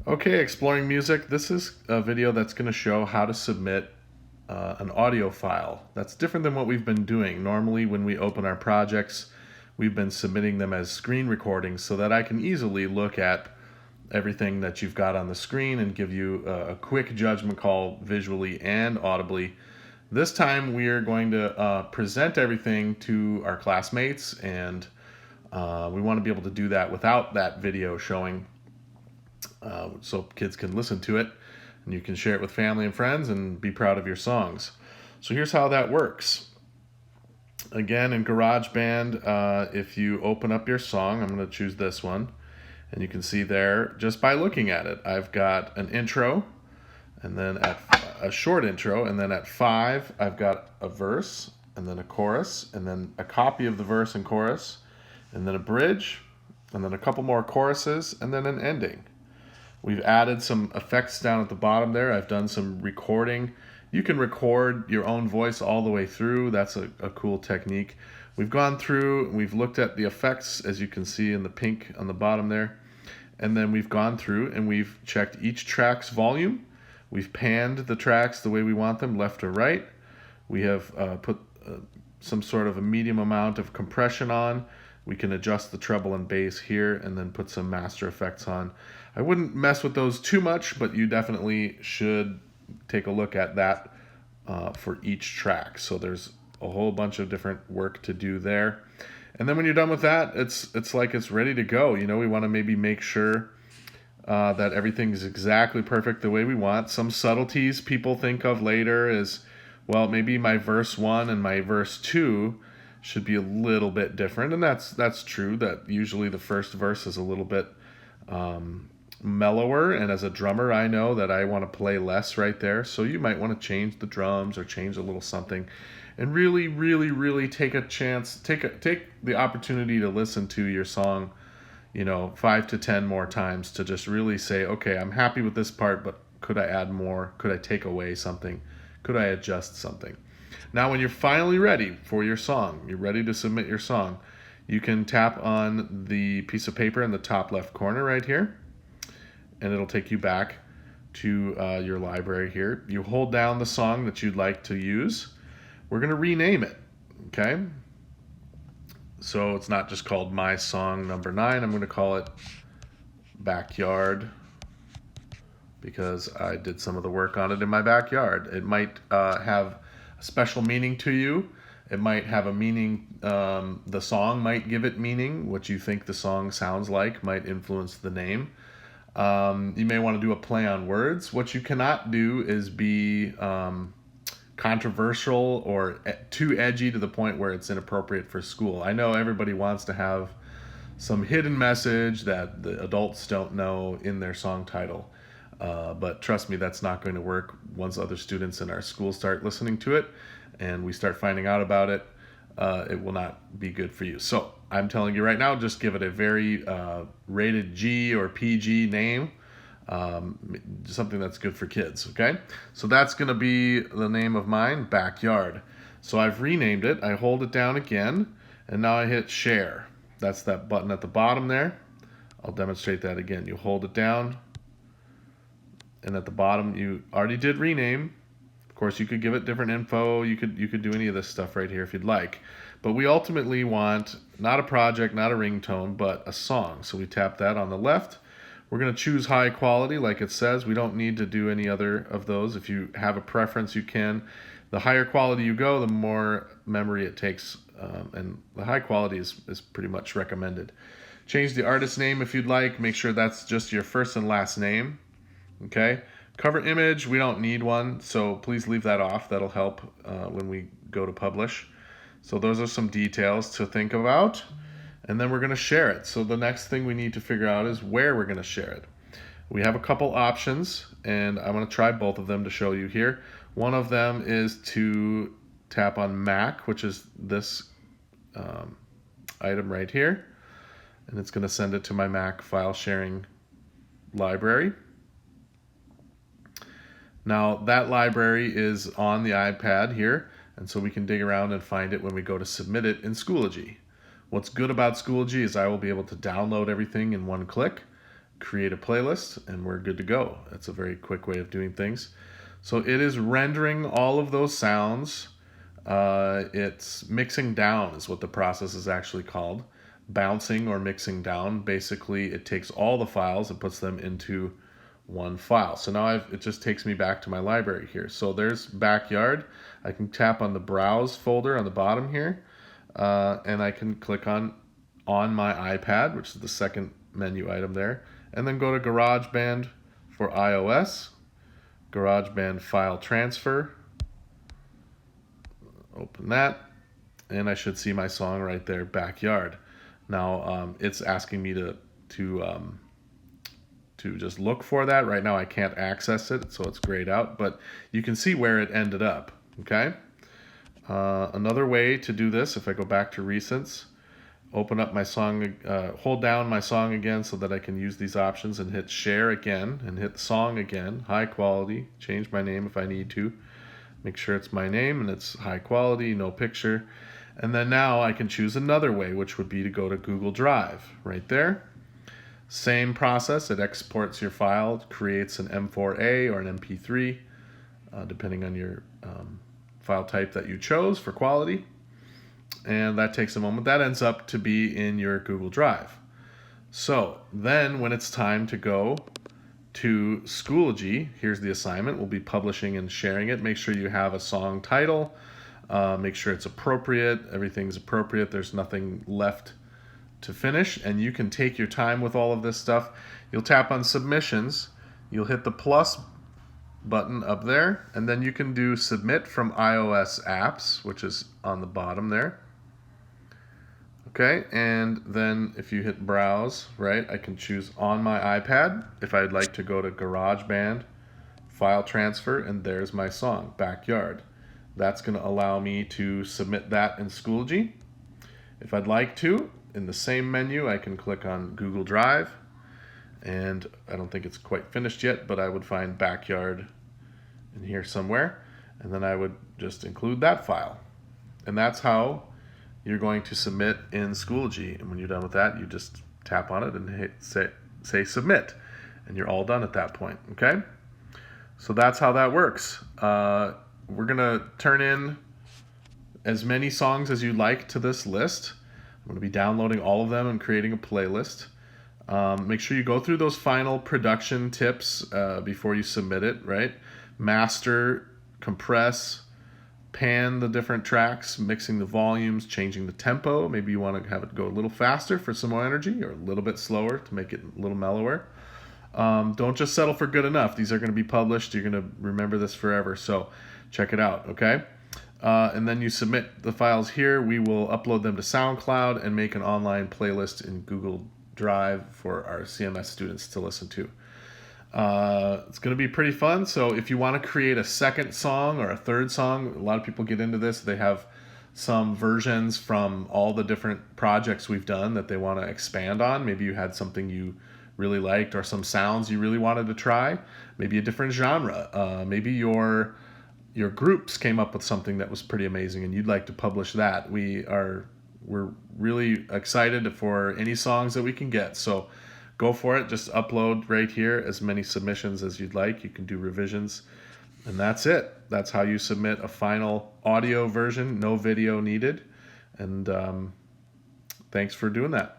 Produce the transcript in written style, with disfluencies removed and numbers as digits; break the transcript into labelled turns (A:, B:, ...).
A: Okay, exploring music. This is a video that's going to show how to submit an audio file. That's different than what we've been doing. Normally when we open our projects, we've been submitting them as screen recordings so that I can easily look at everything that you've got on the screen and give you a quick judgment call visually and audibly. This time we are going to present everything to our classmates, and we want to be able to do that without that video showing, so kids can listen to it and you can share it with family and friends and be proud of your songs. So here's how that works. Again, in GarageBand, if you open up your song, I'm going to choose this one, and you can see there, just by looking at it, I've got an intro, and then at a short intro, and then at 5, I've got a verse, and then a chorus, and then a copy of the verse and chorus, and then a bridge, and then a couple more choruses, and then an ending. We've added some effects down at the bottom there. I've done some recording. You can record your own voice all the way through. That's a cool technique. We've gone through, we've looked at the effects, as you can see in the pink on the bottom there. And then we've gone through and we've checked each track's volume. We've panned the tracks the way we want them, left or right. We have put some sort of a medium amount of compression on. We can adjust the treble and bass here and then put some master effects on. I wouldn't mess with those too much, but you definitely should take a look at that for each track. So there's a whole bunch of different work to do there. And then when you're done with that, it's like it's ready to go. You know, we want to maybe make sure that everything is exactly perfect the way we want. Some subtleties people think of later is, well, maybe my verse 1 and my verse 2 should be a little bit different, and that's true. That usually the first verse is a little bit mellower, and as a drummer I know that I want to play less right there, so you might want to change the drums or change a little something, and really take a chance, take the opportunity to listen to your song, 5 to 10 more times to just really say, okay, I'm happy with this part, but could I add more? Could I take away something? Could I adjust something? Now when you're finally ready for your song, you're ready to submit your song, you can tap on the piece of paper in the top left corner right here, and it'll take you back to your library here. You hold down the song that you'd like to use. We're going to rename it, okay? So it's not just called My Song Number 9. I'm going to call it Backyard, because I did some of the work on it in my backyard. It might have a special meaning to you. It might have a meaning, the song might give it meaning. What you think the song sounds like might influence the name. You may want to do a play on words. What you cannot do is be controversial or too edgy to the point where it's inappropriate for school. I know everybody wants to have some hidden message that the adults don't know in their song title. But trust me, that's not going to work once other students in our school start listening to it and we start finding out about it. It will not be good for you. So I'm telling you right now, just give it a very rated G or PG name, something that's good for kids, okay? So that's going to be the name of mine, Backyard. So I've renamed it. I hold it down again, and now I hit share. That's that button at the bottom there. I'll demonstrate that again. You hold it down, and at the bottom you already did rename. Of course, you could give it different info. You could do any of this stuff right here if you'd like. But we ultimately want not a project, not a ringtone, but a song. So we tap that on the left. We're going to choose high quality like it says. We don't need to do any other of those. If you have a preference, you can. The higher quality you go, the more memory it takes, and the high quality is pretty much recommended. Change the artist name if you'd like. Make sure that's just your first and last name. Okay, cover image, we don't need one, so please leave that off. That'll help when we go to publish. So those are some details to think about, and then we're going to share it. So the next thing we need to figure out is where we're going to share it. We have a couple options, and I'm going to try both of them to show you here. One of them is to tap on Mac, which is this item right here, and it's going to send it to my Mac file sharing library. Now that library is on the iPad here, and so we can dig around and find it when we go to submit it in Schoology. What's good about Schoology is I will be able to download everything in one click. create a playlist, and we're good to go. That's a very quick way of doing things. So it is rendering all of those sounds. It's mixing down is what the process is actually called. Bouncing or mixing down. Basically, it takes all the files and puts them into one file. So now it just takes me back to my library here. So there's Backyard. I can tap on the Browse folder on the bottom here, and I can click on my iPad, which is the second menu item there, and then go to GarageBand for iOS, GarageBand File Transfer, open that, and I should see my song right there, Backyard. Now it's asking me to just look for that. Right now I can't access it, so it's grayed out, but you can see where it ended up, okay? Another way to do this, if I go back to Recents, open up my song, hold down my song again so that I can use these options, and hit Share again, and hit Song again, High Quality, change my name if I need to, make sure it's my name and it's high quality, no picture, and then now I can choose another way, which would be to go to Google Drive, right there. Same process, it exports your file, creates an M4A or an MP3, depending on your file type that you chose for quality. And that takes a moment. That ends up to be in your Google Drive. So then when it's time to go to Schoology, here's the assignment. We'll be publishing and sharing it. Make sure you have a song title. Make sure it's appropriate. Everything's appropriate. There's nothing left to finish, and you can take your time with all of this stuff. You'll tap on Submissions, you'll hit the plus button up there, and then you can do Submit from iOS Apps, which is on the bottom there. Okay, and then if you hit Browse, right, I can choose on my iPad if I'd like to go to GarageBand, File Transfer, and there's my song, Backyard. That's going to allow me to submit that in Schoology. If I'd like to, in the same menu, I can click on Google Drive, and I don't think it's quite finished yet, but I would find Backyard in here somewhere, and then I would just include that file. And that's how you're going to submit in Schoology. And when you're done with that, you just tap on it and hit say Submit, and you're all done at that point, okay? So that's how that works. We're going to turn in as many songs as you'd like to this list. I'm going to be downloading all of them and creating a playlist. Make sure you go through those final production tips before you submit it, right? Master, compress, pan the different tracks, mixing the volumes, changing the tempo. Maybe you want to have it go a little faster for some more energy, or a little bit slower to make it a little mellower. Don't just settle for good enough. These are going to be published. You're going to remember this forever, so check it out, okay? And then you submit the files here. We will upload them to SoundCloud and make an online playlist in Google Drive for our CMS students to listen to. It's going to be pretty fun. So if you want to create a second song or a third song, a lot of people get into this. They have some versions from all the different projects we've done that they want to expand on. Maybe you had something you really liked, or some sounds you really wanted to try. Maybe a different genre. Maybe your groups came up with something that was pretty amazing and you'd like to publish that. We're really excited for any songs that we can get. So go for it. Just upload right here as many submissions as you'd like. You can do revisions, and that's it. That's how you submit a final audio version, no video needed. And thanks for doing that.